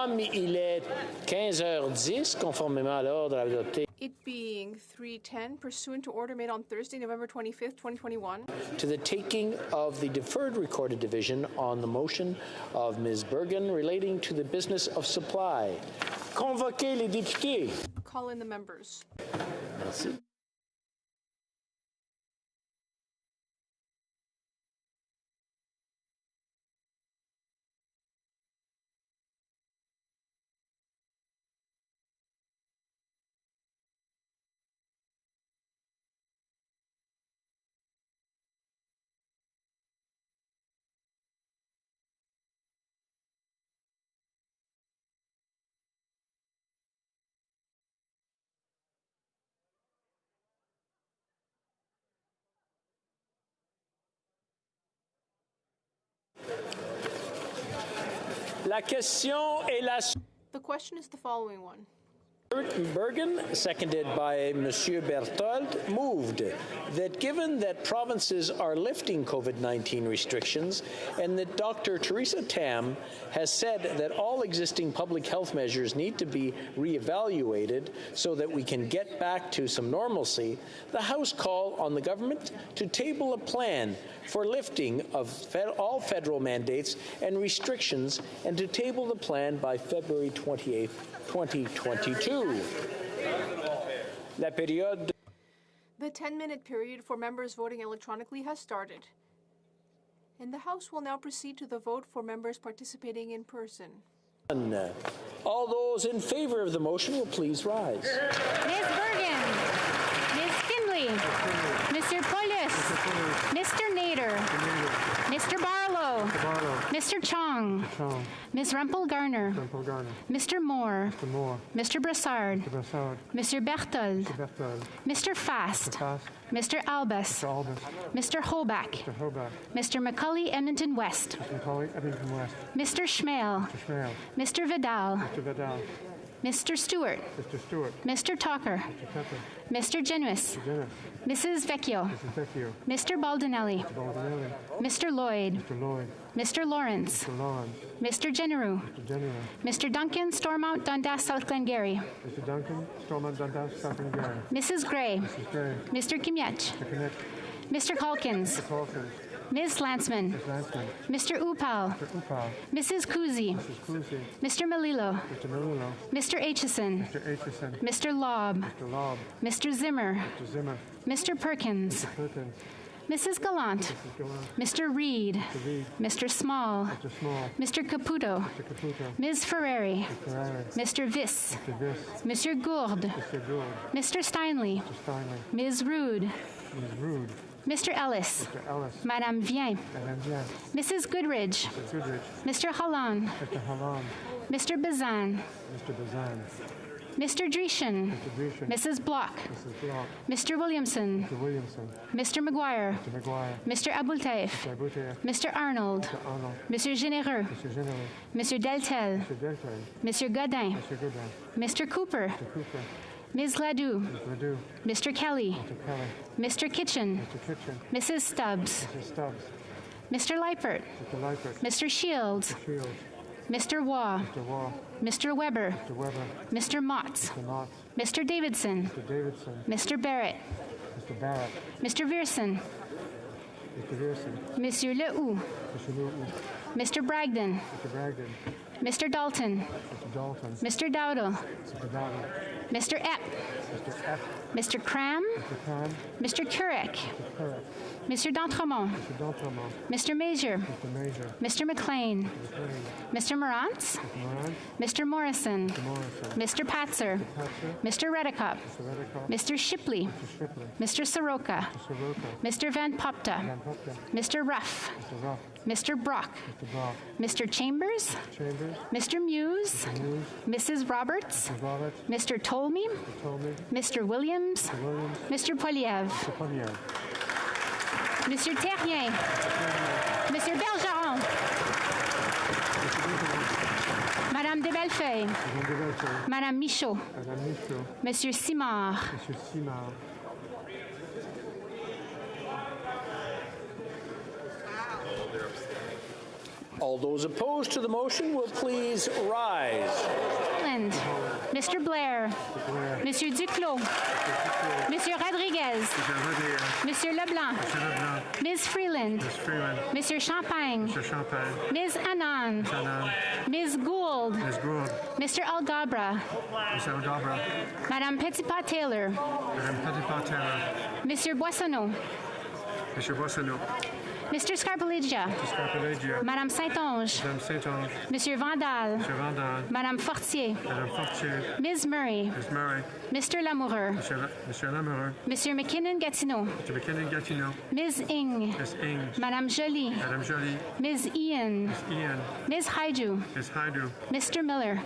Comme il est 15h10, conformément à l'ordre adopté, It being 3:10, pursuant to order made on Thursday, November 25th, 2021, to the taking of the deferred recorded division on the motion of Ms. Bergen relating to the business of supply. Convoquez les députés. call in the members. Merci. La question est la The question is the following one. Bergen, seconded by Monsieur Berthold, moved that given that provinces are lifting COVID-19 restrictions and that Dr. Theresa Tam has said that all existing public health measures need to be reevaluated so that we can get back to some normalcy, the House call on the government to table a plan for lifting of all federal mandates and restrictions and to table the plan by February 28, 2022. La période. The 10-minute period for members voting electronically has started, and the House will now proceed to the vote for members participating in person. All those in favor of the motion will please rise. Ms. Bergen, Ms. Finley, Mr. Paulus, Mr. Nader, Mr. Barlow, Mr. Chong, Ms. Rumpel-Garner, Mr. Moore, Mr. Brassard, Mr. Berthold, Mr. Fast, Mr. Albus, Mr. Holbach, Mr. McCully, Edmonton West, Mr. Schmale, Mr. Vidal, Mr. Stewart, Mr. Talker, Mr. Genuis, Mrs. Vecchio, Mr. Baldinelli, Mr. Lloyd, Mr. Lawrence, Mr. Generou, Mr. Duncan, Stormont, Dundas, South Glengarry, Mrs. Gray, Mr. Kimiech, Mr. Calkins, Ms. Landsman, Mr. Upal, Mrs. Kuzi, Mr. Melillo, Mr. Aitchison, Mr. Lobb, Mr. Zimmer, Mr. Perkins, Mrs. Gallant, Mr. Reed, Mr. Small, Mr. Caputo, Ms. Ferreri, Mr. Viss, Mr. Gourde, Mr. Steinley, Ms. Rude, Mr. Ellis, Madame Vien, Mrs. Goodridge, Mr. Hallan, Mr. Bazan, Mr. Dreeshen, Mrs. Block, Mr. Williamson, Mr. McGuire, Mr. Aboultaif, Mr. Arnold, Mr. Généreux, Mr. Deltel, Mr. Godin, Mr. Cooper, Ms. Ladoux, Mr. Kelly, Mr. Kitchen, Mrs. Stubbs, Mr. Leipert, Mr. Shields, Mr. Waugh, Mr. Weber, Mr. Motz, Mr. Davidson, Mr. Barrett, Mr. Vierson, Monsieur Lehoux, Mr. Bragdon, Mr. Dalton, Mr. Dowdle, Mr. Epp, Mr. Cram, Mr. Kurek, Mr. D'Entremont, Mr. Major, Mr. McLean, Mr. Morantz, Mr. Morrison, Mr. Patzer, Mr. Redekop, Mr. Shipley, Mr. Soroka, Mr. Van Popta, Mr. Ruff, Mr. Brock, Mr. Chambers, Mr. Muse, Mrs. Roberts, Mr. Tolmy, Mr. Williams, Mr. Poliev, Monsieur Terrien, Monsieur Bergeron, Madame de Bellefeuille, Madame Michaud, Monsieur Simard, All those opposed to the motion will please rise. Freeland. Mr. Blair. Monsieur Duclos. Monsieur Rodriguez. Monsieur Leblanc. Ms. Freeland. Monsieur Champagne. Ms. Anand. Ms. Gould. Mr. Algabra. Madame Petitpas-Taylor. Monsieur Boissonneau. Mr. Scarpaleggia. Madame Saint-Onge. Monsieur Vandal. Madame Fortier. Ms. Murray. Mr. Lamoureux. Monsieur McKinnon-Gatineau. Ms. Ing. Madame Joly. Ms. Ian. Ms. Haidou. Mr. Miller.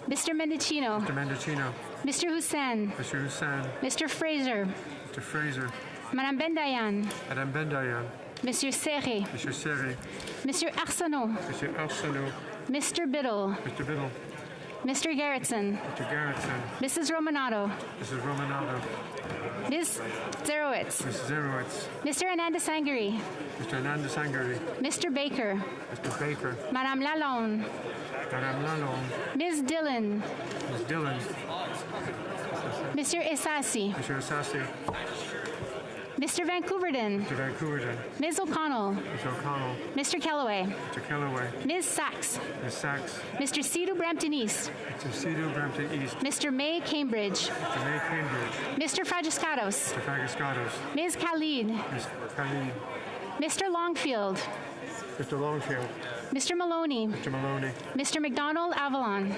Mr. Mendicino. Mr. Hussain. Mr. Fraser. Madame Bendayan. Monsieur Serré. Monsieur Arsenault. Mr. Biddle. Mr. Gerritsen. Mrs. Romanato. Ms. Zerowitz. Mr. Ananda Sangari. Mr. Baker. Madame Lalonde. Ms. Dillon. Monsieur Essasi. Mr. Vancouverden. Ms. O'Connell. Mr. Kellaway. Ms. Sachs. Mr. Cedar Brampton East. Mr. May Cambridge. Mr. Fragiscatos. Ms. Khalid. Mr. Longfield. Mr. Maloney. Mr. McDonald Avalon.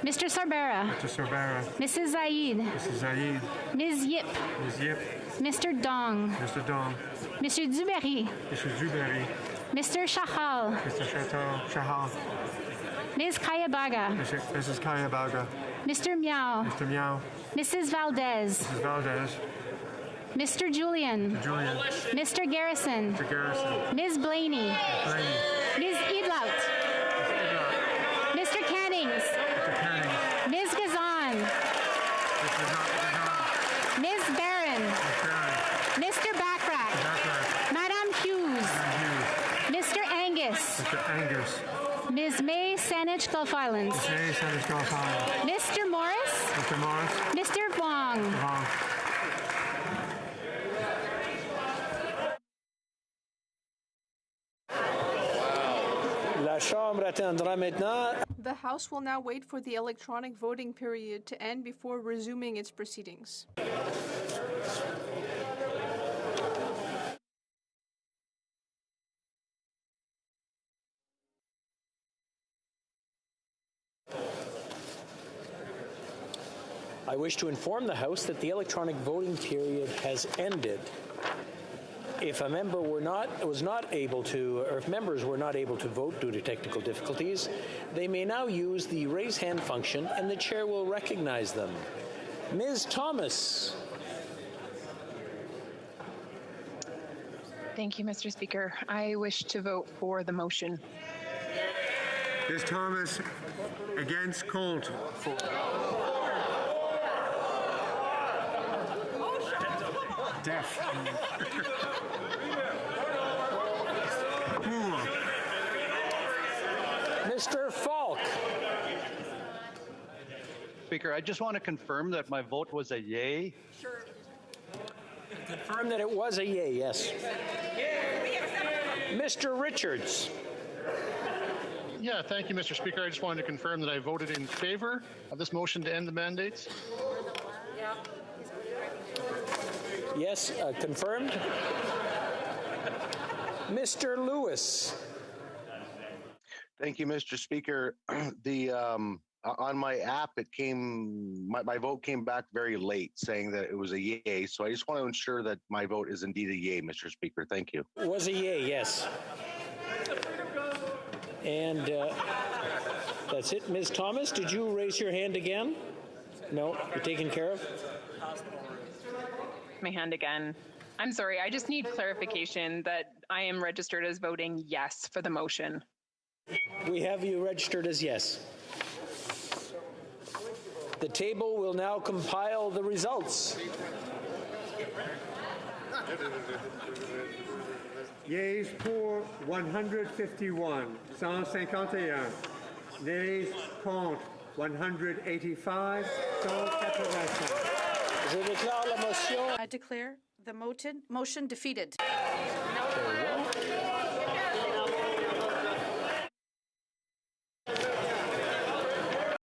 Mr. Sorbera. Mrs. Zaid. Ms. Yip. Mr. Dong. Monsieur Duberry. Mr. Shahal. Ms. Kayabaga. Mr. Miao. Mrs. Valdez. Mr. Julian. Mr. Garrison. Ms. Blaney. Ms. Edlout. Mr. Cannings. Ms. Gazan. Ms. Barron. Mr. Backrack. Madame Hughes. Mr. Angus. Ms. May Saanich Gulf Islands. Mr. Morris. Mr. Wong. The House will now wait for the electronic voting period to end before resuming its proceedings. I wish to inform the House that the electronic voting period has ended. If a member was not able to, or if members were not able to vote due to technical difficulties, they may now use the raise hand function and the chair will recognize them. Ms. Thomas. Thank you, Mr. Speaker. I wish to vote for the motion. Ms. Thomas, against Colt. Deaf. Mr. Falk. Speaker, I just want to confirm that my vote was a yay. Sure. Confirm that it was a yay, yes. Mr. Richards. Yeah, thank you, Mr. Speaker. I just wanted to confirm that I voted in favor of this motion to end the mandates. Yes, confirmed. Mr. Lewis. Thank you, Mr. Speaker. On my app, it came. My vote came back very late, saying that it was a yay. So I just want to ensure that my vote is indeed a yay, Mr. Speaker. Thank you. It was a yay, yes. And that's it. Ms. Thomas, did you raise your hand again? No, you're taken care of? My hand again. I'm sorry, I just need clarification that I am registered as voting yes for the motion. We have you registered as yes. The table will now compile the results. Yeas pour 151, 151. Nays contre 185, 185. Je déclare la motion. I declare the motion defeated. Okay,